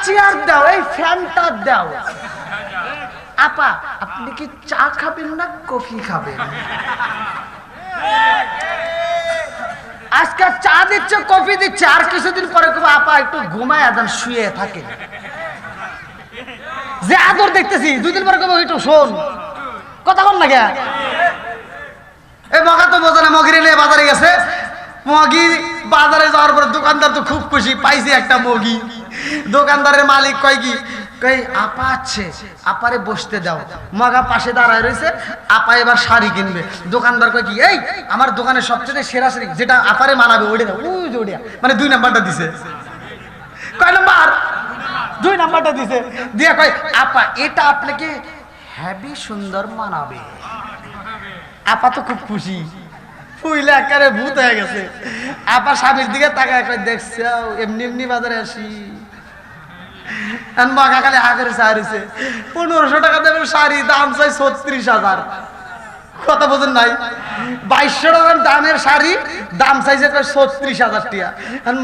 Chair দাও, এই ফ্যানটা দাও। আপা আপনি কি চা খাবেন না কফি খাবেন? আজকে চা দিচ্ছে কফি দিচ্ছে, আর কিছুদিন পরে কবে আপা একটু ঘুমায় আদান শুয়ে থাকে। যে আদর দেখতেছি 2 দিন পরে কবে একটু শোন, কথা বল না কে? এই মগা তো বোঝে না, মগিরে নিয়ে বাজারে গেছে। মগি বাজারে যাওয়ার পরে দোকানদার তো খুব খুশি, পাইছে একটা মগি। দোকানদারের মালিক কয় কি, কই আপা আছে, আপারে বসতে দাও। মগা পাশে দাঁড়ায় রয়েছে, আপা এবার শাড়ি কিনবে। দোকানদার কয় কি, এই আমার দোকানের সবচেয়ে সেরা শাড়ি যেটা আপারে মানাবে ওইটা দাও। ওই যে ওইটা, মানে 2 নাম্বারটা দিছে। কয় নাম্বার? 2 নাম্বারটা দিছে। দিয়া কয় আপা এটা আপনাকে হেভি সুন্দর মানাবে। আপা তো খুব খুশি, ফুইলে একেবারে ভূত হয়ে গেছে। আপা স্বামীর দিকে তাকায় কয় দেখছো এমনি এমনি বাজারে আসি। মগা খালি আগের শাড়িছে 1500 টাকা দেবে শাড়ি, দাম চাই 36,000। কথা বোঝেন নাই? 2200 টাকার দামের শাড়ি, দাম চাইছে কয় 36,000 টাকা।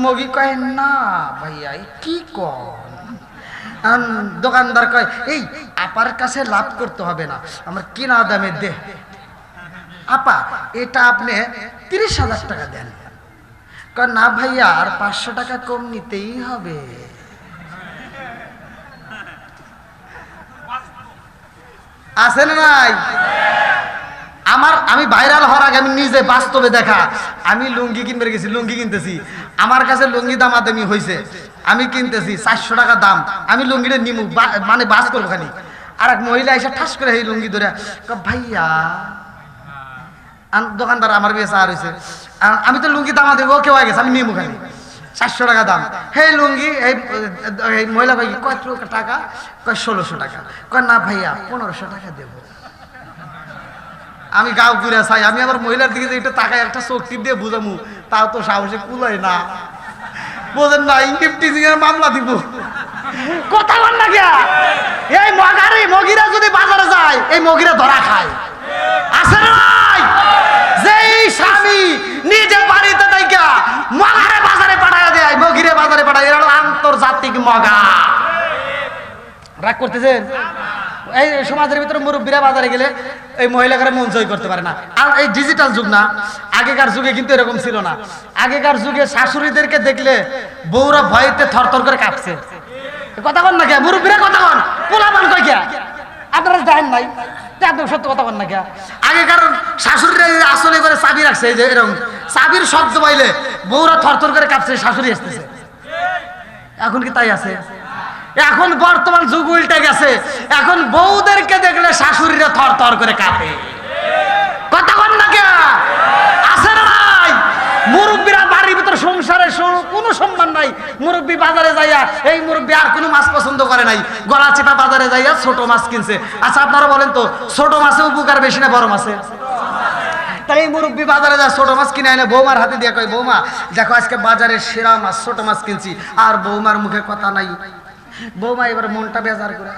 মগি কয় না ভাইয়া কি কন? দোকানদার কয় এই আপার কাছে লাভ করতে হবে না, আমার কিনা দামে দে। আপা এটা আপনি 30,000 টাকা দেন। কয় না ভাইয়া আর 500 টাকা কম নিতেই হবে। আছে না নাই? আমি ভাইরাল হওয়ার আগে আমি নিজে বাস্তবে দেখা, আমি লুঙ্গি কিনবে গেছি, লুঙ্গি কিনতেছি। আমার কাছে লুঙ্গি দামাদামি হয়েছে, আমি কিনতেছি 400 টাকা দাম। আমি লুঙ্গিটা নিমু, মানে বাস করবো খালি। আর এক মহিলা এসে ঠাস করে এই লুঙ্গি ধরে ভাইয়া, দোকানদার আমার বিয়ে চা রয়েছে, আমি তো লুঙ্গি দামা দেবো, কেউ হয়ে গেছে, আমি নিমু খালি 400 টাকা দাম। হে লুঙ্গি, এই মহিলা ভাই কত টাকা? কয় 1600 টাকা। কয় না ভাইয়া 1500 টাকা দেবো। আমি গাও ঘুরে চাই, আমি আবার মহিলার দিকে একটু তাকায় একটা চোখ টিপ দিয়ে বুঝামু, তাও তো সাহসে কুলায় না। বোঝেন না, ইনকিপটিজিং এর মামলা দিব। কথা বল না কে? এই মগিরা যদি বাজারে যায়, এই মগিরা ধরা খায়। আছে না নাই? যেই স্বামী নিজের বাড়িতে থাইকা মগারে বাজারে পাঠায় দেয়, মগিরে বাজারে পাঠায়, এরা আন্তর্জাতিক মগা। রাগ করতেছেন? এই সমাজের ভিতরে মুরব্বীরা বাজারে গেলে এই মহিলাকে মন জয় করতে পারে না। আর এই ডিজিটাল যুগ না, আগেকার যুগে কিন্তু এরকম ছিল না। আগেকার যুগে শাশুড়িদেরকে দেখলে বউরা ভয়তে থরথর করে কাঁপছে। কথা বল না কে? মুরব্বীরা কথা বল, পোলাপান কয় কে? আপনারা জানেন নাই? একদম সত্য কথা বল না কে? আগেকার শাশুড়িরা আসলে করে চাবি রাখছে, এই যে এরকম চাবির শব্দ পাইলে বউরা থরথর করে কাঁপছে, শাশুড়ি আসতেছে। এখন কি তাই আছে? এখন বর্তমান যুগ উল্টে গেছে, এখন বউদেরকে দেখলে শাশুড়িরা থর থর করে কাঁপে। কথা বল না কে? আছে না নাই? মুরব্বীরা বাড়ির ভিতর সংসারে কোনো সম্মান নাই। মুরব্বী বাজারে যাইয়া, এই মুরব্বী আর কোনো মাছ পছন্দ করে নাই, গলা চেপা বাজারে যাইয়া ছোট মাছ কিনছে। আচ্ছা আপনারা বলেন তো, ছোট মাছে উপকার বেশি না বড় মাছে? তাই এই মুরব্বী বাজারে যায় ছোট মাছ কিনে এনে বৌমার হাতে দিয়ে কয় বৌমা দেখো আজকে বাজারে সেরা মাছ, ছোট মাছ কিনছি। আর বৌমার মুখে কথা নাই। বৌমা এবার মনটা বেজার করে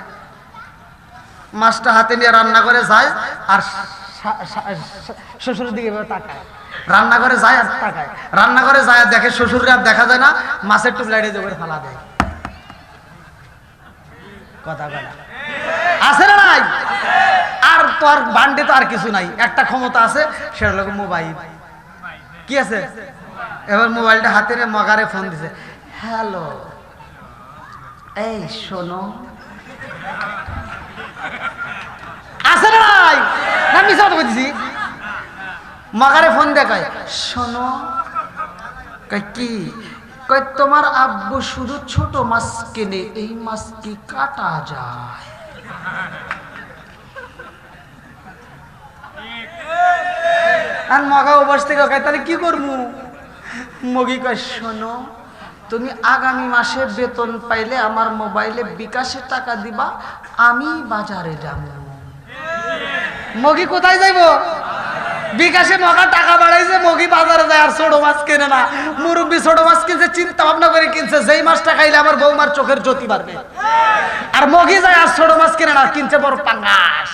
মাছটা হাতে নিয়ে রান্না করে যায়, আর শ্বশুরের দিকে এভাবে তাকায়। রান্নাঘরে যায় আর তাকায়, রান্নাঘরে যায় আর দেখে শ্বশুরের আর দেখা যায় না, মাছের টুপ লাইটে জোরে ফালা দেয়। কথা বলা আছে না নাই? আর তোর বান্ডে তো আর কিছু নাই, একটা ক্ষমতা আছে, সেটা হলো মোবাইল। কি আছে? এবার মোবাইলটা হাতে নিয়ে মগারে ফোন দিছে, হ্যালো এই শোনো। আছে না নাই? না মিছা কথা বলছি? মগারে ফোন দেখায়, শোনো। কয় কি? কয় তোমার আব্বু শুধু ছোট মাছ কেনে, এই মাছ কি কাটা যায়? আর মগা বস থেকে কয় তাহলে কি করবো? মগি কয় শোনো, তুমি আগামী মাসে বেতন পাইলে আমার মোবাইলে বিকাশে টাকা দিবা, আমি বাজারে যাব। মগি কোথায় যাইব? বিকাশে মগা টাকা বাড়াইছে, মগি বাজারে যায় আর ছোট মাছ কেনে না। মুরব্বী ছোট মাছ কিনছে, চিন্তা ভাবনা করে কিনছে, যেই মাছটা খাইলে আমার বৌমার চোখের জ্যোতি বাড়বে। আর মগি যায় আর ছোট মাছ কিনে না, কিনছে বড় পাঙ্গাস।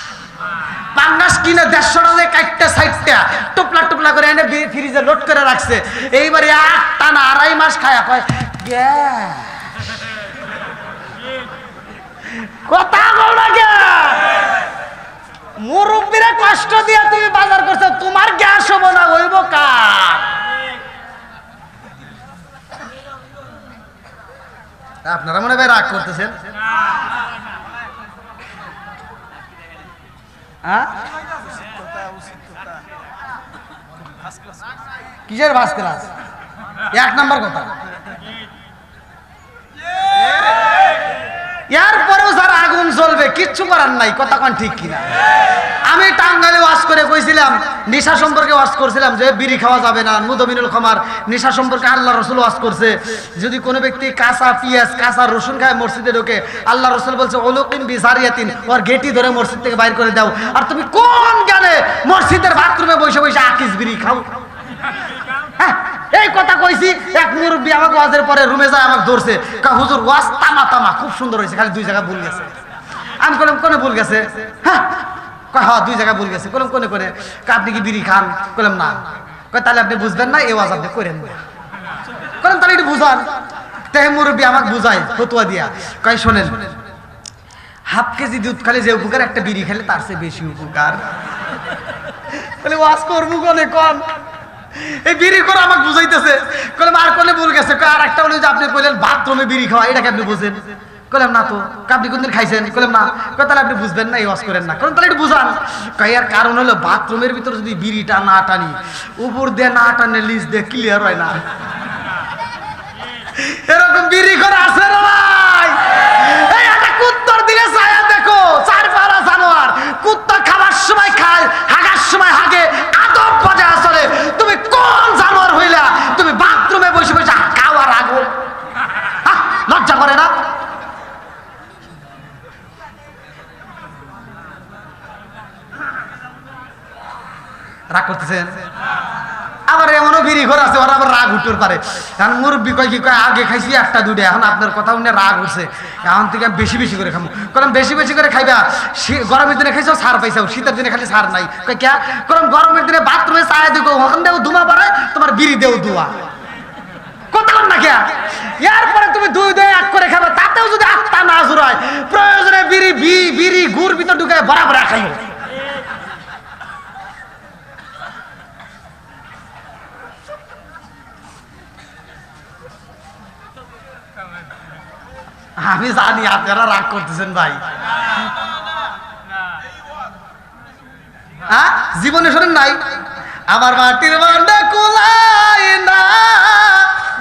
পাঙ্গাস কিনে 150 টাকা কাটতে সাইডটা টুপলা টুপলা করে এনে ফ্রিজে লোড করে রাখছে। এইবারে 8 টানা 2.5 মাস খায়া কয় গ্যাস। কথা বল না কে? মুরব্বীরা কষ্ট দিয়ে তুমি বাজার করছো, তোমার গ্যাস হবো না, হইব কার? আপনারা মনে হয় রাগ করতেছেন? কিসের ফার্স্ট ক্লাস? 1 নাম্বার কথা। এরপরেও যারা আগুন জ্বলবে, কিচ্ছু করার নাই। কথা কোন ঠিক কিনা? আমি টাঙ্গাইলে ওয়াজ করে কইছিলাম, নেশা সম্পর্কে ওয়াজ করছিলাম যে বিড়ি খাওয়া যাবে না, মুদমিনুল খামার। নেশা সম্পর্কে আল্লাহ রসুল ওয়াজ করছে, যদি কোনো ব্যক্তি কাঁচা পেঁয়াজ কাঁচা রসুন খায় মসজিদে ঢোকে, আল্লাহ রসুল বলছে ওলুকিন বিজারিয়াতিন, ওর গেটি ধরে মসজিদ থেকে বাইর করে দাও। আর তুমি কোন জ্ঞানে মসজিদের বাথরুমে বসে বসে আকিস বিড়ি খাও? এই কথা কইছি, এক মুরব্বী আমাকে ওয়াজের পরে রুমে যায়, আমাকে ধরছে, হুজুর ওয়াজ তামা তামা খুব সুন্দর হয়েছে, খালি 2 জায়গা ভুল গেছে। আমি বললাম কোনে ভুল গেছে? হ্যাঁ 2 জায়গা ভুল গেছে। বললাম কোনে কোনে? আপনি কি বিড়ি খান? বললাম না। তাহলে আপনি বুঝবেন না, এই ওয়াজ আপনি করেন না। বললাম তাহলে একটু বুঝান। তাই মুরব্বী আমাকে বুঝাই ফতুয়া দিয়া, শোনেন, হাফ কেজি দুধ খালি যে উপকার, একটা বিড়ি খেলে তার চেয়ে বেশি উপকার। বলে ওয়াজ করবো কোনে কন? এই বিড়ি করে আমাকে বুঝাইতেছে। বললাম আর কোনে ভুল গেছে? আর একটা হলো যে আপনি কইলেন বাথরুমে বিড়ি খাওয়া, এটাকে আপনি বুঝেন? বললাম না তো। আপনি কোনদিন খাইছেন? বললাম না। তাহলে আপনি বুঝবেন না, এই ওয়াজ করেন না। তাহলে একটু বুঝান। এর কারণ হলো বাথরুমের ভিতরে যদি বিড়িটা না টানি, উপর দিয়ে না টানে লিজ দিয়ে ক্লিয়ার হয় না। এরকম বিড়ি করে আছে না ভাই? এই একটা কুত্তার দিকে ছায়া দেখো, 4 পাড়া জানোয়ার। কুত্তা খাবার সময় খায়, হাগার সময় হাগে, আদব বজায় চলে। তুমি কোন জানোয়ার হইলা তুমি বাথরুমে বসে বসে খাওয়ার আগো? লজ্জা করে না? রাগ করতেছেন? আবার এমনও বিড়ি ঘর আছে, ওরা আবার রাগ উঠতে পারে। কারণ মুরব্বী কয় কি কয়, আগে খাইছি 1টা 2টা, এখন আপনার কথা শুনে রাগ উঠছে, এখন থেকে বেশি বেশি করে খাবো। কারণ বেশি বেশি করে খাইবা। গরমের দিনে খাইছো সার পাইছো, শীতের দিনে খালি সার নাই। কে? কারণ গরমের দিনে বাথরুমে চায় দেখো, ওখান দেও ধুমা পড়ে, তোমার বিড়ি দেও ধোয়া। কথা বল না কে? এরপরে তুমি 2 1 করে খাবে, তাতেও যদি আত্মা না জুড়ায়, প্রয়োজনে বিড়ি গুড় ভিতর ঢুকায় বরাবর খাইও। আমি জানি আপনারা রাগ করতেছেন ভাই। জীবনে শোনেন নাই, আমার মাটির বান্ডা কুলাই না,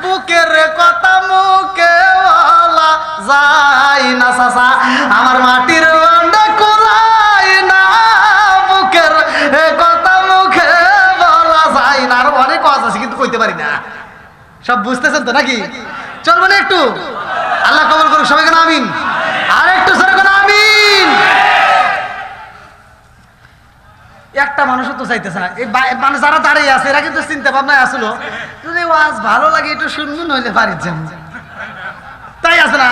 বুকের কথা মুখে বলা যায় না চাচা। আমার মাটির বান্ডা কুলাই না, বুকের কথা মুখে বলা যায় না। আরো অনেক কথা আছে কিন্তু কইতে পারি না। সব বুঝতেছেন তো নাকি? চলবো না একটু? আল্লাহ কবুল করুক, সবাই কেন আমিন। আর একটু সরে কেন আমিন। একটা মানুষও তো চাইতেছে না, এই মানে যারা দাঁড়িয়ে আছে এরা কিন্তু চিন্তা ভাবনায় আসলো, যদি ওয়াজ ভালো লাগে একটু শুনবো, নইলে বাড়ির যান, তাই আছে না?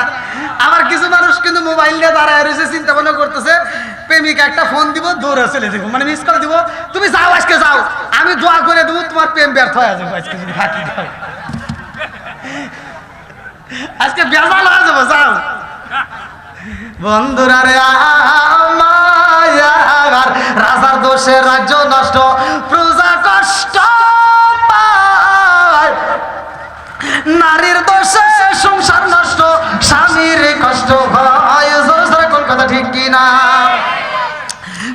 আবার কিছু মানুষ কিন্তু মোবাইল নিয়ে দাঁড়ায় রয়েছে, চিন্তা ভাবনা করতেছে, প্রেমিকা একটা ফোন দিব, দৌড়ে চলে যাবো, মানে মিস কল দিব, তুমি যাও আজকে যাও, আমি দোয়া করে দেবো তোমার প্রেম ব্যর্থ হয়ে যাবো আজকে যদি ফাঁকি দাও, আজকে বেজাল হয়ে যাবো, যাও। বন্ধুরা রে আমার রাজার দোষে রাজ্য নষ্ট, প্রজা কষ্ট পায়, নারীর দোষে সংসার নষ্ট, স্বামীর কষ্ট হয়। কোন কথা ঠিক কিনা?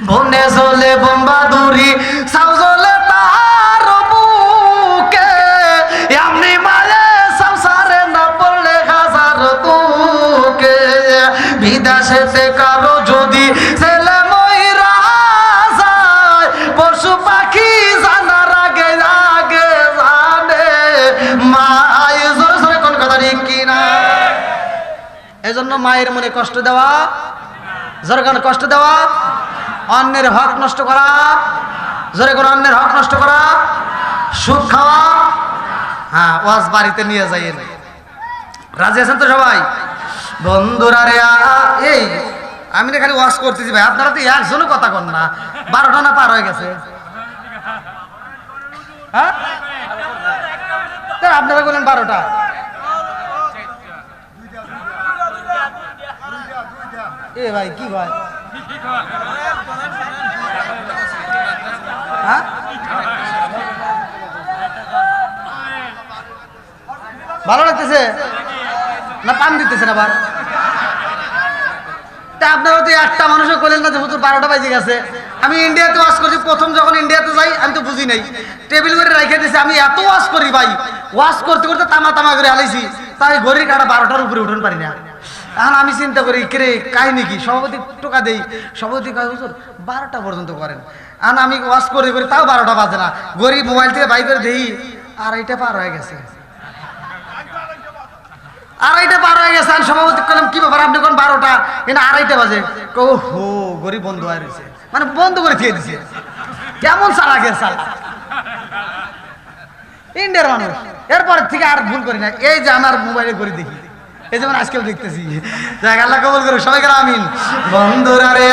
বনে জলে বোম্বা দূরি, সাউ জলে তার বুকে, এমনি মায়ে সংসারে না পড়লে হাজার দুকে। বিদেশেতে কারো যদি ছেলে মইরা যায়, পশু পাখি জানার আগে আগে জানে মায়। জোরে জোরে কোন কথা ঠিক কিনা? এজন্য মায়ের মনে কষ্ট দেওয়া, জোরে কোন কষ্ট দেওয়া, অন্যের হক নষ্ট করা, জোরে কোন অন্যের হক নষ্ট করা, সুদ খাওয়া। হ্যাঁ, ওয়াজ বাড়িতে নিয়ে যাই। রাজি আছেন তো সবাই? বন্ধুরা রে এই আমি না খালি ওয়াজ করতেছি ভাই, আপনারা তো একজনও কথা কন না। 12টা না পার হয়ে গেছে? হ্যাঁ, আপনারা বলেন 12টা। এ ভাই কি ভাই হ্যাঁ ভালো লাগতেছে না পান দিতেছেন আবার তা আপনারা তো একটা মানুষও করলেন না যে হুজুর 12টা বাজে গেছে আমি ইন্ডিয়াতে ওয়াজ করছি প্রথম যখন ইন্ডিয়াতে যাই আমি তো বুঝি নাই টেবিল করে রেখে দিয়েছি আমি এত ওয়াজ করি ভাই ওয়াজ করতে করতে তামা তামা করে হালাইছি তাই ঘড়ির কাটা 12টার উপরে উঠন পারি না এখন আমি চিন্তা করি কিরে কাহিনী কি সভাপতি টোকা দেই সভাপতি কয় হুজুর 12টা পর্যন্ত করেন এখন আমি ওয়াজ করে করি তাও 12টা বাজে না ঘড়ি মোবাইল থেকে বাই করে দেই আড়াইটা পার হয়ে গেছে আড়াইটা পার হয়ে গেছে আমি সভাপতি করলাম কি ব্যাপার আপনি কোন 12টা কিন্তু আড়াইটা বাজে ও হো ঘড়ি বন্ধ হয়ে রয়েছে মানে বন্ধ করে দিয়ে দিছে কেমন চালা গেছে ইন্ডিয়ার মানুষ এরপর থেকে আর ভুল করি না এই যে আমার মোবাইলে ঘড়ি দেখি এই যেমন আজকাল দেখতেছি আল্লাহ কবুল করুক সবাইকে আমিন বন্ধুরা রে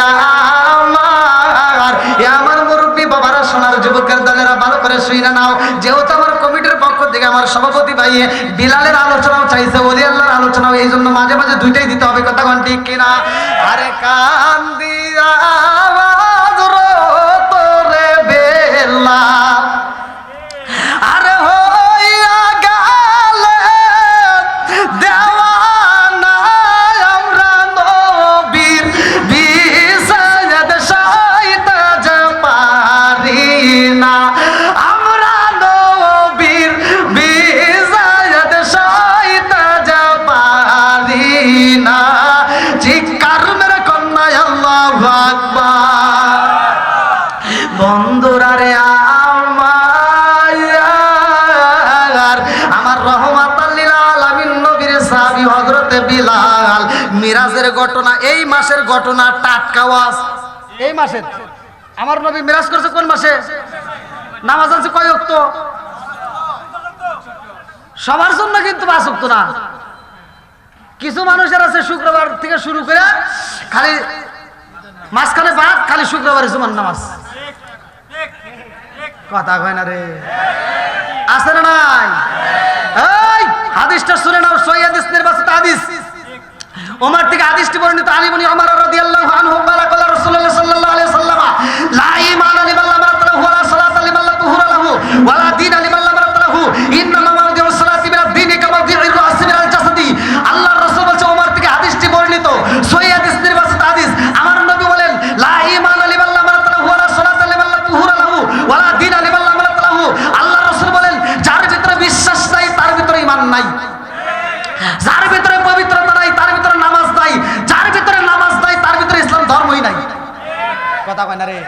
আমার মুরব্বী বাবারা সোনার যুবকের দলেরা ভালো করে শুই না নাও যেহেতু আমার কমিটির পক্ষ থেকে আমার সভাপতি ভাই বিলালের আলোচনাও চাইছে ওলি আল্লাহর আলোচনাও এই জন্য মাঝে মাঝে দুইটাই দিতে হবে কথা কোন ঠিক কিনা আরে কান দিয়া তোরে বেলা আরে হইয়া গেলে দেওয়ানা আমরা নবীর বিষয়ত সাইতা যা পারি না আমরা নবীর বিষয়ত সাইতা যা পারি না চিৎকার মেরে কন্যা আল্লাহু আকবার বন্ধুরা রে আমার রহমাতাল লিল আলামিন নবীর সাহাবী হযরত বিলাল মিরাজের ঘটনা এই মাসের ঘটনা টাটকা ওয়াজ এই মাসের আমার নবী মিরাজ করেছে কোন মাসে নামাজ আছে কয় ওয়াক্ত সবার জন্য কিন্তু 5 ওয়াক্ত না কিছু মানুষের আছে শুক্রবার থেকে শুরু করে খালি মাঝখানে বাদ খালি শুক্রবারে জুমার নামাজ কথা কয় না রে আছে না নাই এই হাদিসটা শুনে নাও সহিহ হাদিস নির্বাচিত হাদিস ওমর থেকে হাদিসটি বর্ণিত আলী ইবনে ওমর রাদিয়াল্লাহু আনহু قال قال রাসূলুল্লাহ সাল্লাল্লাহু আলাইহি ওয়াসাল্লাম লা ঈমানা লিমান লা মারাতাহু ওয়া লা সালাতা লিমান লা তুহুরা লাহু ওয়া লা দীনা লিমান লা মারাতাহু ইন্নামা মাওদিউস সালাতি মিনাদ দীনি কামা মাওদিউর রাসি মিনাল জাসাদি আল্লাহর রাসূল বলেছে ওমর থেকে হাদিসটি বর্ণিত সহিহ হাদিস নির্বাচিত হাদিস আমার নবী বলেন লা ঈমানা লিমান লা মারাতাহু ওয়া লা সালাতা লিমান লা তুহুরা লাহু ওয়া লা দীনা লিমান লা মারাতাহু আল্লাহর রাসূল বলেন যার ভিতরে বিশ্বাস নাই তার ভিতরে ঈমান নাই যার ভিতরে পবিত্রতা নাই তার ভিতরে নামাজ নাই যার ভিতরে নামাজ নাই তার ভিতরে ইসলাম ধর্মই নাই কথা কয় না রে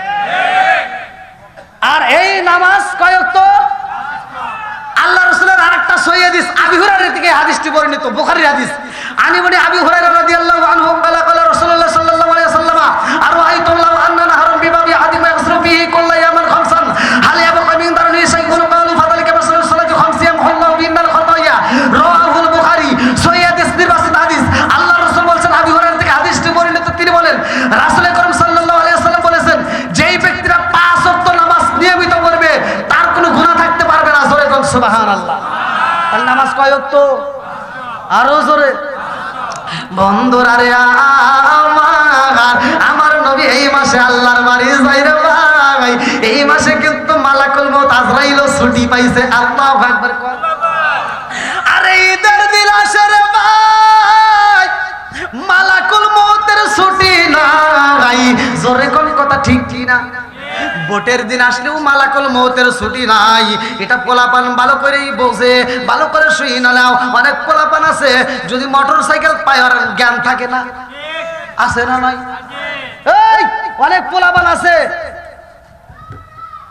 আর এই নামাজ কয় ওয়াক্ত আল্লাহ রাসূলের আরেকটা সহিহ হাদিস আবু হুরায়রা থেকে হাদিসটি বর্ণিত বুখারীর হাদিস আনি বনি আবু হুরায়রা রাদিয়াল্লাহু আনহু قال قال রাসূলুল্লাহ সাল্লাল্লাহু আলাইহি ওয়াসাল্লাম আরাইতুম লাউ আন্না নাহারুন বিবাবি আহাদিম ইয়াসরু ফিহি কুল্লা ইয়ামান খামসান হাল ইয়াবqa মিন দারনি শাইউন qalu ফাদালিকা মাসালু সালাতি খামসিয়াম আল্লাহু বিন্নাল খাতায়া রাওয়াহুল বুখারী সহিহ হাদিস নির্বাচিত হাদিস আল্লাহ রাসূল বলেন আবু হুরায়রা থেকে হাদিসটি বর্ণিত তিনি বলেন রাসূল আকরাম সাল্লাল্লাহু আলাইহি ওয়াসাল্লাম বলেছেন যেই ব্যক্তিরা 5 ওয়াক্ত নামাজ নিয়মিত করবে তার কোনো গুনাহ থাকতে পারবে না জোরে কোন সুবহানাল্লাহ তাহলে নামাজ কয় ওয়াক্ত আরো জোরে বন্ধুরা রে আমার নবী এই মাসে আল্লাহর বাড়ি যাই রে ভাই এই মাসে কিন্তু মালাকুল মউত আজরাইলও ছুটি পাইছে আল্লাহু আকবার আরে ঈদের দিন আসে রে ভাই মালাকুল মউতের ছুটি নাই জোরে কোন কথা ঠিক কি না ভোটের দিন আসলেও মালাকুল মউতের ছুটি নাই এটা পোলাপান ভালো করেই বোঝে ভালো করে শুই না নাও অনেক পোলাপান আছে যদি মোটরসাইকেল পাওয়ার জ্ঞান থাকে না আছে না নাই এই অনেক পোলাপান আছে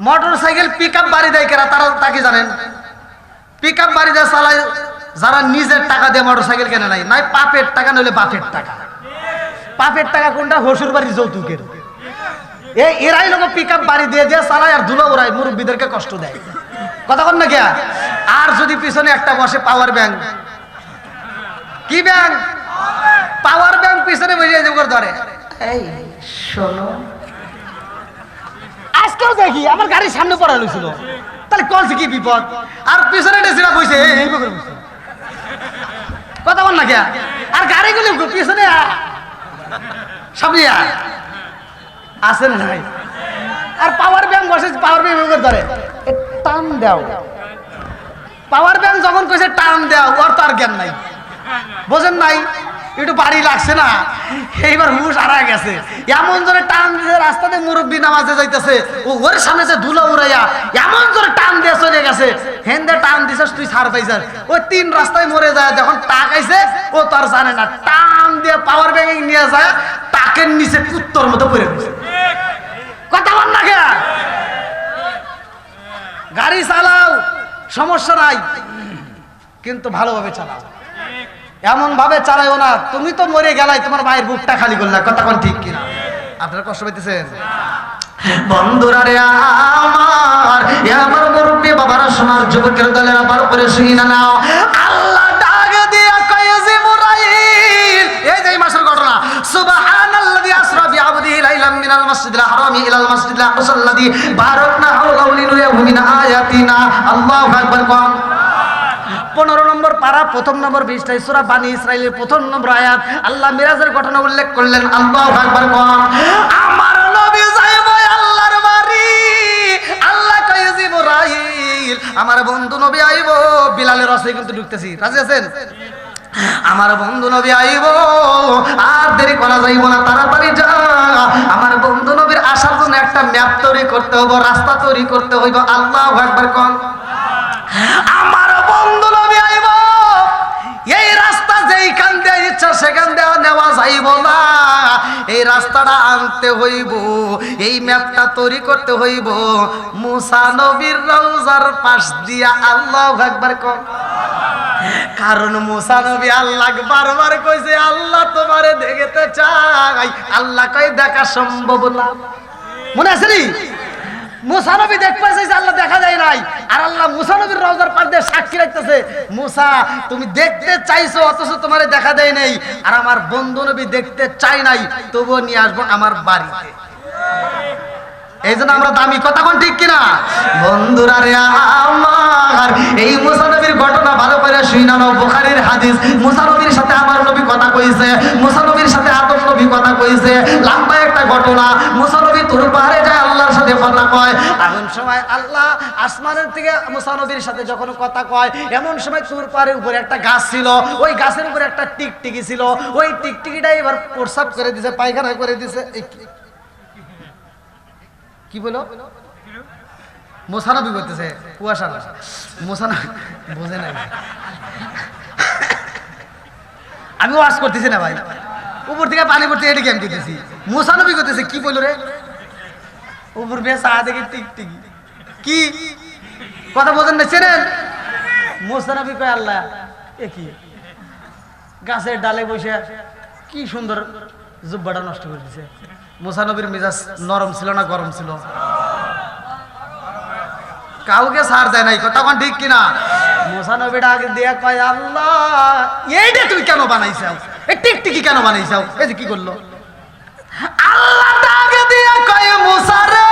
মোটরসাইকেল পিকআপ বাড়ি দেয় কেরা তারা তাকে জানেন পিকআপ বাড়ি দেয় চালায় যারা নিজের টাকা দিয়ে মোটরসাইকেল কেনে নাই নাই পাপের টাকা নইলে বাপের টাকা পাপের টাকা কোনটা শ্বশুর বাড়ির যৌতুকের এরাই লোক পিকআপ বাড়ি দিয়ে দিয়ে চালায় আর ধুলো ওরাই মুরব্বীদেরকে কষ্ট দেয় কথা বল না কে আর যদি পিছনে একটা বসে পাওয়ার ব্যাংক কি ব্যাংক পাওয়ার ব্যাংক পিছনে বসে ধরে এই শোনো আজকেও দেখি আমার গাড়ির সামনে পড়া হয়েছিল তাহলে কোন কি বিপদ আর পিছনে ডেসিরা বসে এই করে বসে কথা বল না কে আর গাড়িগুলো পিছনে মিয়া আছেন নাই? আর পাওয়ার ব্যাংক বসে, পাওয়ার ব্যাংক ধরে টান দাও। পাওয়ার ব্যাংক যখন কইছে টান দাও, ওর তো আর জ্ঞান নাই, বোঝেন নাই? একটু বাড়ি লাগছে না, এইবার হুশ হারায় গেছে। এমন জোরে টান দিয়ে রাস্তাতে মুরব্বী নামাজে যাইতেছে, ও ওর সামনে যে ধুলো উড়াইয়া এমন জোরে টান দিয়ে চলে গেছে। হেন্দে টান দিছিস তুই ছাড় পাইছিস, ওই 3 রাস্তায় মরে যায়। যখন টাক আইছে ও তো আর জানে না, টান দিয়ে পাওয়ার ব্যাংক নিয়ে যায়, টাকের নিচে কুত্তর মতো পড়ে গেছে। কথা বল না কে? গাড়ি চালাও সমস্যা নাই, কিন্তু ভালোভাবে চালাও। এমন ভাবে চালাইও না তুমি তো মরে গেলাই, তোমার মায়ের বুকটা খালি করলা। কথা কোন ঠিক কিনা? আপনারা কষ্ট পাইতেছেন? বন্ধুরা রে আমার, আমার মুরব্বি বাবারা, সোনার যুবকের দলের আবার করে শুইনা নাও। আল্লাহ ডাক দিয়া কয় জিবরাইল, এই যে মাসের ঘটনা, সুবহানাল্লাযী আসরা বিআবদিহি লাইলাম মিনাল মাসজিদিল হারামি ইলাল মাসজিদিল আকসাল্লাযী বারাকনা হাওলাহু লিনুরিয়াহু মিন আয়াতিনা। আল্লাহু আকবার। কোন 15 নম্বর পারা, 1 নম্বর 20 সূরা বানী ইসরাঈলের 1 নম্বর আয়াত আল্লাহ মিরাজের ঘটনা উল্লেখ করলেন। আল্লাহু আকবার। কোন আমার নবী যাইব আল্লাহর বাড়ি। আল্লাহ কয় জিবরাইল, আমার বন্ধু নবী আইব। বিলালের রসে কিন্তু ঢুকতেছি, রাজি আছেন? আমার বন্ধু নবী আইব, আর দেরি করা যাইব না, তাড়াতাড়ি যা। আমার বন্ধু নবীর আসার জন্য একটা ম্যাপ তৈরি করতে হইব, রাস্তা তৈরি করতে হইব। আল্লাহু আকবার। কোন আমার বন্ধু নবী আইব, এই রাস্তা যেইখান দিয়ে ইচ্ছা সেখান দিয়ে নেওয়া যাইব না, এই রাস্তাটা আনতে হইব, এই ম্যাপটা তৈরি করতে হইব মুসা নবীর রওজার পাশ দিয়া। আল্লাহু আকবার। কোন কারণ মুসা নবী আল্লাহ বারবার কইছে আল্লাহ তোমারে দেখতে চাই। আল্লাহ কয় দেখা সম্ভব না। মনে আছে নি? মুসা নবী দেখতে চাইছে, আল্লাহ দেখা যায় নাই। আর আল্লাহ মুসা নবীর রওজার পাশ দিয়ে সাক্ষী রাখতেছে, মুসা তুমি দেখতে চাইছো অথচ তোমারে দেখা দেয় নাই। আর আমার বন্ধু নবী দেখতে চাই নাই, তবুও নিয়ে আসবো আমার বাড়িতে। এই জন্য আমরা দামি। কথা কোন ঠিক কিনা? বন্ধুরা রে আমার, এই মুসা নবীর ঘটনা ভালো করে শুইনা নাও। বুখারীর হাদিস। মুসা নবীর সাথে আমার নবী কথা কইছে, মুসা নবীর সাথে আদম নবী কথা কইছে। লম্বা একটা ঘটনা। মুসা নবী তুর পাহাড়ে যায়, আল্লাহর সাথে কথা কয়। এমন সময় আল্লাহ আসমানের থেকে মুসা নবীর সাথে যখন কথা কয়, এমন সময় তুর পাহাড়ের উপরে একটা গাছ ছিল, ওই গাছের উপরে একটা টিকটিকি ছিল। ওই টিকটিকিটা এবার প্রস্রাব করে দিছে, পায়খানা করে দিছে। কি বলো? মুসা নবী বলতেছে কুয়াশা না, মুসা নবী বোঝে নাই। আমি ওয়াজ করতেছি না ভাই, উপর থেকে পানি পড়তে এটি গেম দিতেছি। মুসা নবী করতেছে কি বললো রে? উপর বেশ আ দেখে টিকটিকি কি কথা বোঝেন না? চেনেন? মুসা নবী কয় আল্লাহ এ কি? গাছের ডালে বসে কি সুন্দর জুব্বাটা নষ্ট করে দিছে। মুসা নবীর মেজাজ নরম ছিল না গরম ছিল? কাউকে ছাড় দেয় নাই। কথা কোন ঠিক কিনা? মুসা নবী ডাক দিয়ে কয় আল্লাহ এইটা তুই কেন বানাইছাও? এই টিকটিকি কেন বানাইছাও? এই যে কি করলো? আল্লাহ ডাক দিয়ে কয় মুসা রে,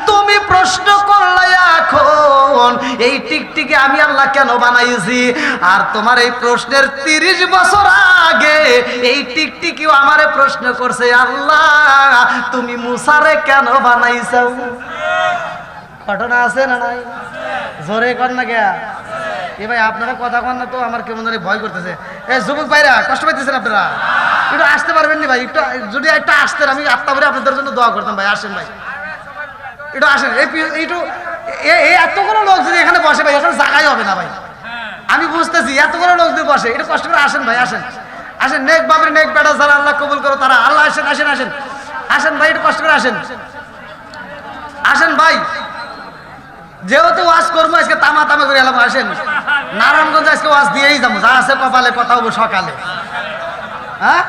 তুমি প্রশ্ন করলে এখন এই টিকটিকি আমি আল্লাহ কেন বানাইছি? আর তোমার এই প্রশ্নের 30 বছর আগে এই টিকটিকিও আমারে প্রশ্ন করছে, আল্লাহ তুমি মুসারে কেন বানাইছো? ঘটনা আছে না নাই? জোরে কর না কে? এ ভাই আপনারা কথা কন না তো, আমার কেমন জানি ভয় করতেছে। এই যুবক ভাইরা কষ্ট পাইতেছেন আপনারা? একটু আসতে পারবেন না ভাই? একটু যদি একটা আসতেন আমি আত্মা ভরে আপনাদের জন্য দোয়া করতাম ভাই। আসেন ভাই, একটু আসেন। একটু এই এতগুলো লোক যদি এখানে বসে ভাই, এখানে জায়গাই হবে না ভাই। আমি বুঝতেছি এতগুলো লোক যদি বসে, একটু কষ্ট করে আসেন ভাই। আসেন আসেন, নেক বাপের নেক বেটা যারা আল্লাহ কবুল করো তারা। আল্লাহ আসেন আসেন আসেন আসেন ভাই, একটু কষ্ট করে আসেন। আসেন ভাই, যেহেতু ওয়াজ করবো আজকে তামা তামা করে এলাম। আসেন, নারায়ণগঞ্জ আজকে ওয়াজ দিয়েই যাবো, যা আছে কপালে কথা হবো সকালে। হ্যাঁ,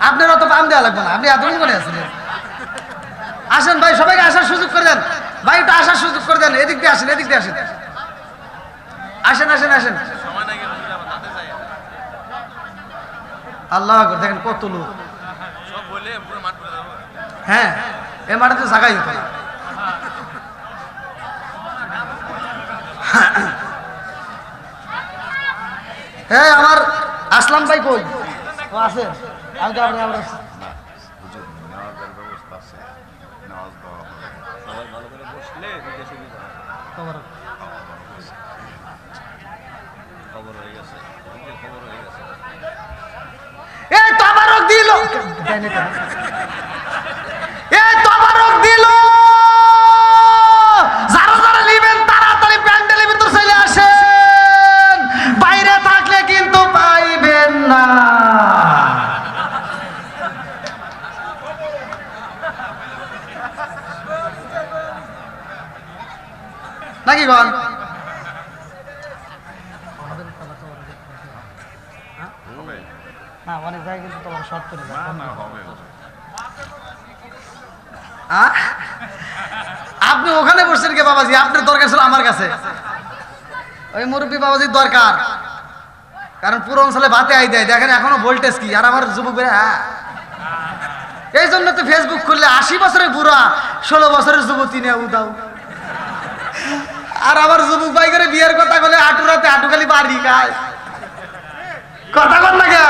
আপনার অত পাম দেওয়া লাগবে না, আপনি এতদিন করে আসেন। আসেন ভাই, সবাইকে আসার সুযোগ করে দেন ভাই, একটু আসার সুযোগ করে দেন। এদিক দিয়ে আসেন, এদিক দিয়ে আসেন। আসেন আসেন আসেন। আল্লাহ দেখেন কত লোক। হ্যাঁ, এ মাঠে তো জায়গাই হতো না। হ্যাঁ, আমার আসলাম ভাই কই? ও আছে আমি তো আপনি আমরা নামাজের ব্যবস্থা আছে, নামাজ দেওয়া হবে। সবাই ভালো করে বসলে দিতে সুবিধা হয়। খবর হয়ে গেছে, খবর হয়ে গেছে। এই তবারক দিল, এই তবারক দিল, যারা যারা নেবেন তাড়াতাড়ি প্যান্ডেলের ভিতর চলে আসেন, বাইরে থাকলে কিন্তু পাইবেন না। নাকি গন হবে না অনেক জায়গায় কিন্তু তোমার শর্ট করে না, না হবে। আপনি ওখানে বসছেন কে বাবাজি? আপনার দরকার ছিল আমার কাছে, ওই মুরব্বী বাবাজির দরকার, কারণ পুরো অঞ্চলে ভাতে আই দেয়, দেখেন এখনো ভোল্টেজ কি। আর আমার যুবক এই জন্য তো ফেসবুক খুললে 80 বছরের বুড়া 16 বছরের যুবতী নিয়ে উদাও। আর আমার যুবক ভাই করে বিয়ের কথা বলে আটুরাতে আটুখালি বাড়ি খায়, কথা বল না কে?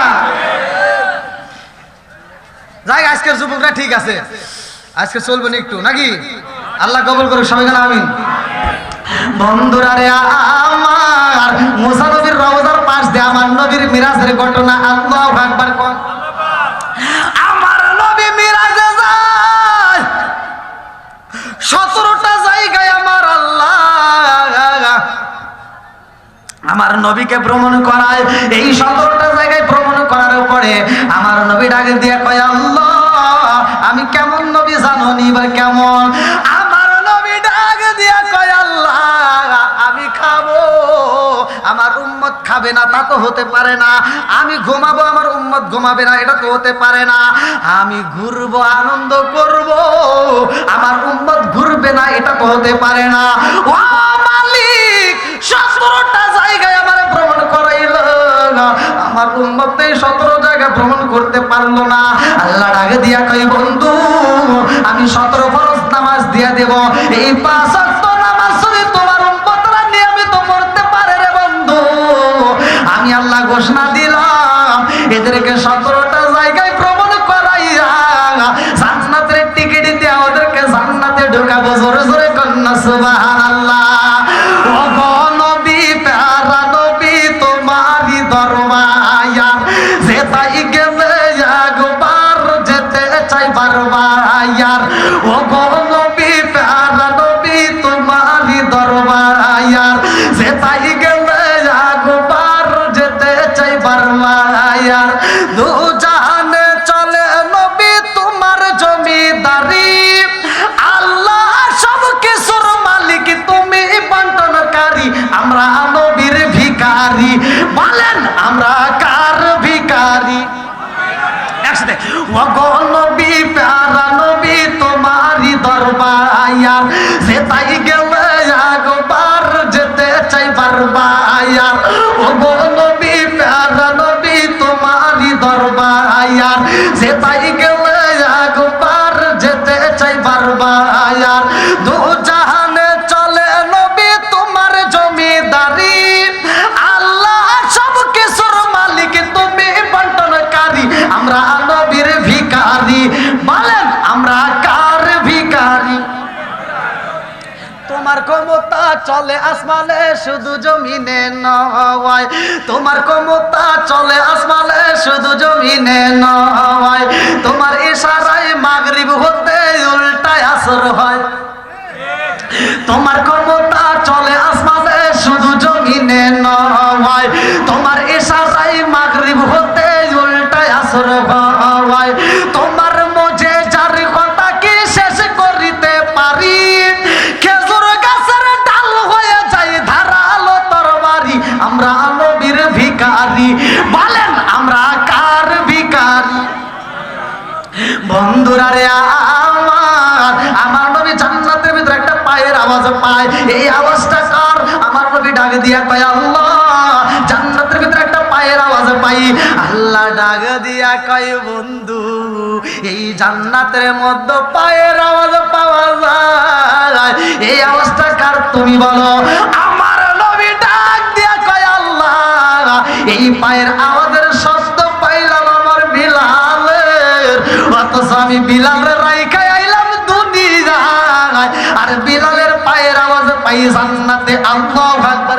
যাই আজকের যুবকরা ঠিক আছে, আজকে চলবে না একটু নাকি? আল্লাহ কবুল করুক সবাই কেন আমিন। বন্ধুরা রে আমার মুসা নবীর রওজার পাশ দিয়ে আমার নবীর মিরাজের ঘটনা, আল্লাহু আকবার কোন। আমার নবী মিরাজে যায় 17টা জায়গায়, আমার আল্লাহ আমার নবীকে ভ্রমণ করায়। এই 17টা জায়গায় ভ্রমণ করার পরে আমার নবী ডাকে দিয়ে কয়, আল্লাহ আমি কেমন নবী জানো নি? এবার কেমন? আমার নবী ডাকে দিয়ে কয়, আল্লাহ আমি খাবো, আমার উম্মত খাবে না, তা তো হতে পারে না। আমি ঘুমাবো, আমার উম্মত ঘুমাবে না, এটা তো হতে পারে না। আমি ঘুরবো, আনন্দ করব, আমার উম্মত ঘুরবে না, এটা তো হতে পারে না। ও মালিক 17টা জায়গায় আমার ভ্রমণ করাইল, আমার উম্মত 17 জায়গায় ভ্রমণ করতে পারলো না। আল্লাহ ডাকে দিয়া কই, বন্ধু আমি 17 ফরজ নামাজ দিয়া দেব, এই 5 ওয়াক্ত নামাজ যদি তোমার উম্মতরা নিয়মিত পড়তে পারে রে বন্ধু, আমি আল্লাহ ঘোষণা দিলাম এদেরকে 17টা জায়গায় ভ্রমণ করাইয়া জান্নাতের টিকিট দিয়ে ওদেরকে জান্নাতে ঢোকাবো। জোরে জোরে কন্যা সুবহানাল্লাহ। ও গো নবী প্যারা নবী তোমারই দরবার, যেতাই গেলে একবার যেতে চাই বারবার। ও গো নবী প্যারা নবী তোমারই দরবার, যেতাই গেলে একবার যেতে চাই বারবার। দু জাহানে চলে নবী তোমার জমিদারি, আল্লাহ সব কিছুর মালিক, তুমি বন্টনকারী, আমরা নবীর ভিখারি। বলেন আমরা কার ভিখারি? একসাথে, ও গো নবী প্যারা নবী তোমারই দরবার, যেতাই গেলে একবার যেতে চাই বারবার। ও গো নবী প্যারা নবী তোমারই দরবার, যেতাই গেলে একবার যেতে চাই বারবার। দু জাহানে চলে নবী তোমার জমিদারি, আল্লাহ সব কিছুর মালিক, তুমি বন্টনকারী, আমরা নবীর ভিখারি। বলেন আমরা কার ভিখারি? তোমার ক্ষমতা চলে আসমানে শুধু জমিনে নয়, তোমার ক্ষমতা চলে আসমানে শুধু জমিনে নয়, তোমার ইশারায় মাগরিব হতে উল্টায় আসর হয়। তোমার ক্ষমতা চলে আসমানে শুধু জমিনে নয়, তোমার ইশারায় মাগরিব হতে উল্টায় আসর হয়। তোমার মজে যার কথা কি শেষ করিতে পারি, খেজুর গাছের ডাল হয়ে যায় ধারালো তরবারি, আমরা নবীর ভিখারি। বলেন আমরা কার ভিখারি? বন্ধুরা রে আমার, আমার নবী জান্নাতের ভিতরে একটা পায়ের আওয়াজ পায়, এই আওয়াজটা কার? আমার নবী ডাক দিয়া কয়, আল্লাহ জান্নাতের ভিতরে একটা পায়ের আওয়াজ পাই। আল্লাহ ডাক দিয়া কয়, বন্ধু এই জান্নাতের মধ্যে পায়ের আওয়াজ পাওয়া যায়, এই আওয়াজটা কার তুমি বলো? আমার নবী ডাক দিয়া কয়, আল্লাহ এই পায়ের আওয়াজের শব্দ পাইলাম আমার আমি বিলালের রাইখাই আইলাম দুনিয়ায়, আর বিলালের পায়ের আওয়াজ পাই জান্নাতে। আল্লাহু আকবার।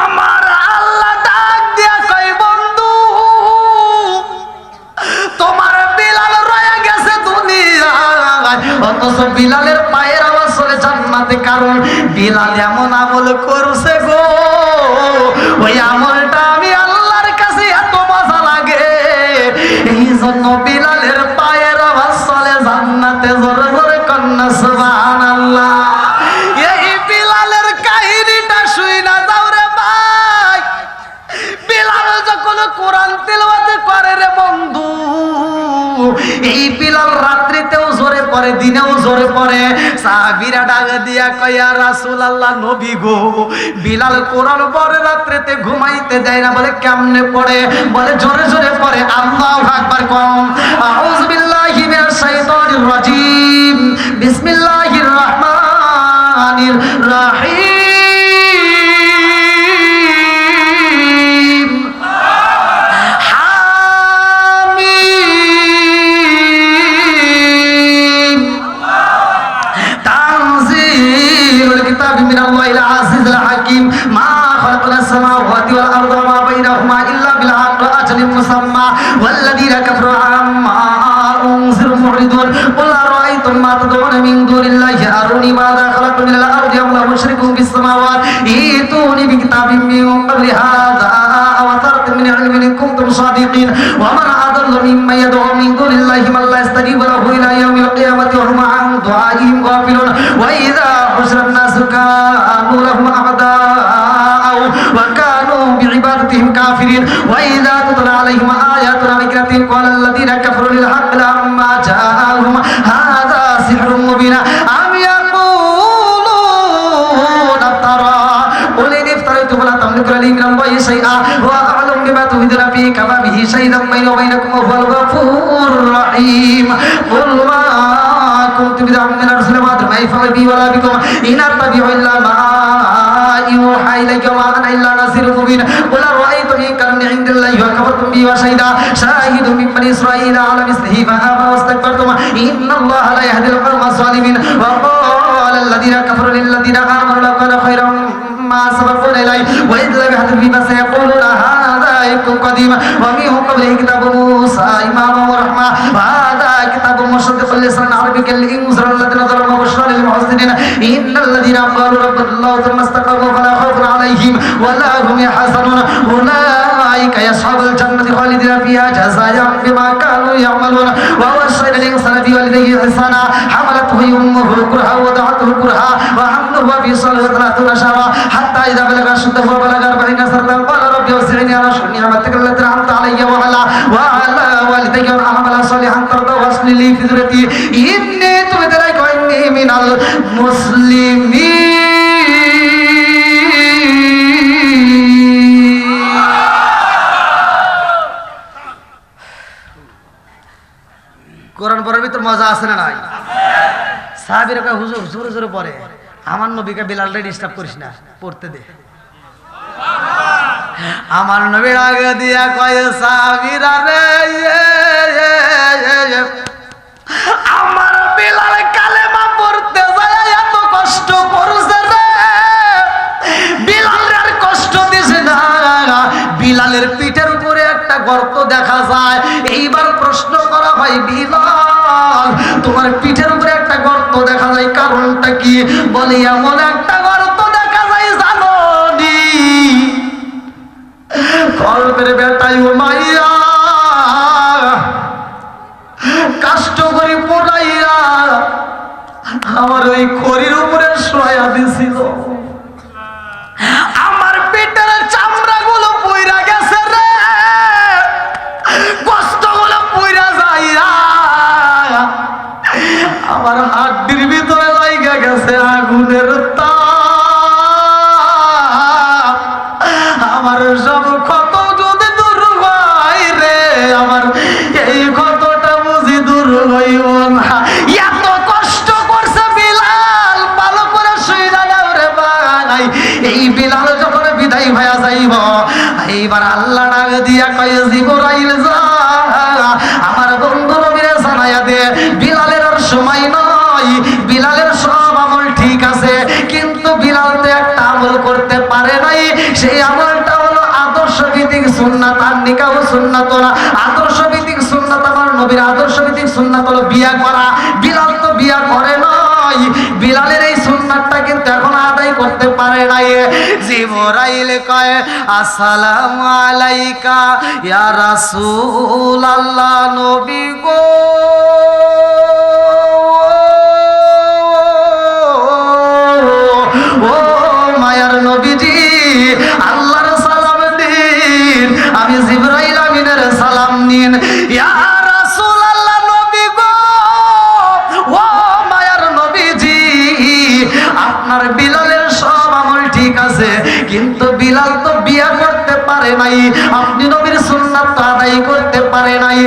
আমার আল্লাহ ডাক দিয়া কই, বন্ধু তোমার বিলাল রয়ে গেছে দুনিয়ায়, অথচ বিলালের পায়ের আওয়াজ চলে জান্নাতে। কারণ বিলাল এমন আমল করছে গো, ওই আমলটা আমি আল্লাহর কাছে এত মজা লাগে, এই জন্য বিলালের পায়ের আওয়াজ চলে জান্নাতে। জোরে জোরে কন্যা সুবহানাল্লাহ। এই বিলালের কাহিনীটা শুই না যাও রে ভাই। বিলাল যখন কোরআন তেলাওয়াত করে রে বন্ধু, এই বিলাল রাত্রিতেও জোরে পড়ে, দিনেও জোরে পড়ে। সাহাবীরা ডাক দিয়া কয়, ইয়া রাসূলুল্লাহ, নবী গো, বিলাল কোরআন পড়ে রাত্রিতে ঘুমাইতে যায় না। বলে কেমনে পড়ে? বলে জোরে জোরে পড়ে। আল্লাহু আকবার। কম আউযু বিল্লাহি মিনাশ শাইতানির রাজীম, বিসমিল্লাহির রাহমানির রাহিম। হামিম তানজিলুল কিতাবি মিনাল্লাহিল আজিজিল হাকিম। মা খালাকনাস সামাওয়াতি ওয়াল আরদা ওয়া মা বাইনাহুমা ইল্লা বিল হাক্কি ওয়া আজালিন মুসাম্মা ওয়াল্লাযীনা কাফারু আম্মা উনজিরু মুরিদুন। কুল আরাআইতুম মা তাদউনা মিন দুনিল্লাহি আরুনি মাযা খালাকু মিনাল আরদি আম লাহুম মুশরিকুন ফিস সামাওয়াতি ইতুনি বিকিতাবিম মিন ক্বাবলি হাযা আও আসারাতিন মিন ইলমিন ইন কুনতুম সাদিকিন। ওয়া মান আযাল্লু মিম্মান ইয়াদউ মিন দুনিল্লাহি মান লা ইয়াস্তাজিবু লাহু ইলা ইয়াউমিল কিয়ামাতি ওয়া হুম আন দুআইহিম গাফিলুন। ওয়া ইযা হুশিরান নাসু কানু লাহুম আ'দাa'u ওয়া কানু বিইবাদাতিহিম কাফিরিন। ওয়া ইযা তুতলা আলাইহিম আয়াতুনা বাইয়িনাতিন ক্বালা আল্লাযীনা কাফারু লিল হাক্কি লাম্মা জাআহুম হাযা সিহরুম মুবিন। আম ইয়াকুলুনা তারা কুল ইন ইফতারাইতু ফালা তামলিকু লি মিনাল্লাহি শাইআ ওয়া আ'লামু বিমা তুফিদুনা ফি কাফা বিহি শাহিদাম বাইনি ওয়া বাইনাকুম ওয়া হুয়াল গফুরুর রাহিম। কুল মা كنت بدعا من الرسل ما أدري ما يفعل بي ولا بكم إن أتبع إلا ما يوحى إلي وما أنا إلا نذير مبين. قل أرأيتم إن كان من عند الله وكفرتم به وشهد شاهد من بني إسرائيل على مثله فآمنوا واستكبرتم إن الله لا يهدي القوم الظالمين. وقال الذين كفروا للذين آمنوا لو كان خيرا ما سبقونا إليه وإذ لم يهتدوا به فسيقولون هذا إفك قديم ومن قبله كتاب موسى إماما ورحمة وهذا كتاب مصدق لسانا عربيا لينذر الذين ظلموا وبشرى للمحسنين إن الذين قالوا ربنا الله ثم استقاموا فلا خوف عليهم ولا هم يحزنون أولئك أصحاب الجنة خالدين فيها جزاء بما كانوا يعملون. ووصينا الإنسان بوالديه إحسانا حملته أمه كرها ووضعته كرها وحمله وفصاله 30 شهرا حتى إذا بلغ أشده وبلغ 40 سنة قال رب أوزعني أن أشكر نعمتك التي أنعمت علي وعلى والدي وأن أعمل صالحا ترضاه وأصلح لي في ذريتي إني تبت إليك وإني من المسلمين. কোরআন পড়ার ভিতর মজা আছে না নাই? সাহাবীরা কয়, হুজুর জোরে জোরে পড়ে, আমার নবীকে বিলালরে ডিস্টার্ব করিস না, পড়তে দে। আমার নবীর আগে দিয়া কয়, সাহাবীরা রে আমার বিলাল কালেমা পড়তে যায় এত কষ্ট করছে রে, বিলাল আর কষ্ট দিছে না। বিলালের পিঠের উপরে একটা গর্ত দেখা যায়। এইবার প্রশ্ন করা হয়, বিলাল তোমার পিঠের উপরে একটা গর্ত দেখা যায়, কারণটা কি? বলে এমন একটা গর্ত দেখা যায় জানো নি, কলবের বেটাই মাইয়া কষ্ট করে পড়াইয়া আমার ওই খড়ির উপরে শোয়া দিছিল। আমার পেটের চামড়া গুলো পইরা গেছে রে, কষ্ট গুলো পইরা যাইয়া আমার হাড্ডির ভিতরে লাইগা গেছে আগুনের তাপ। আমার সব ক্ষত যদি দূর হয় রে, আমার এই ক্ষতটা বুঝি দূর হইব না। এত কষ্ট করছে বিলাল, ভালো করে শুইলা নাও রে ভাই। এই বিলাল যখন বিদায় হয়ে যাইব, এইবার আল্লাহ ডাক দিয়া কয়, জিবরাইল যা আমার বন্ধু নবীর দে। বিলালের আর সময় নয়, বিলালের সব আমল ঠিক আছে, কিন্তু বিলাল তো একটা আমল করতে পারে নাই। সেই আমলটা হলো আদর্শ ভিত্তিক সুন্নাত। আর নিকাহ সুন্নাত না, আদর্শ ভিত্তিক সুন্নাত আমার নবীর আদর্শ ভিত্তিক সুন্নাত হলো বিয়া করা। বিলাল তো বিয়া করে নাই, বিলালের এই সুন্নাতটা কিন্তু এখন আদায় করতে পারে নাই। জিবরাইল কয় আসসালামু আলাইকা ইয়া রাসূলুল্লাহ, নবী গো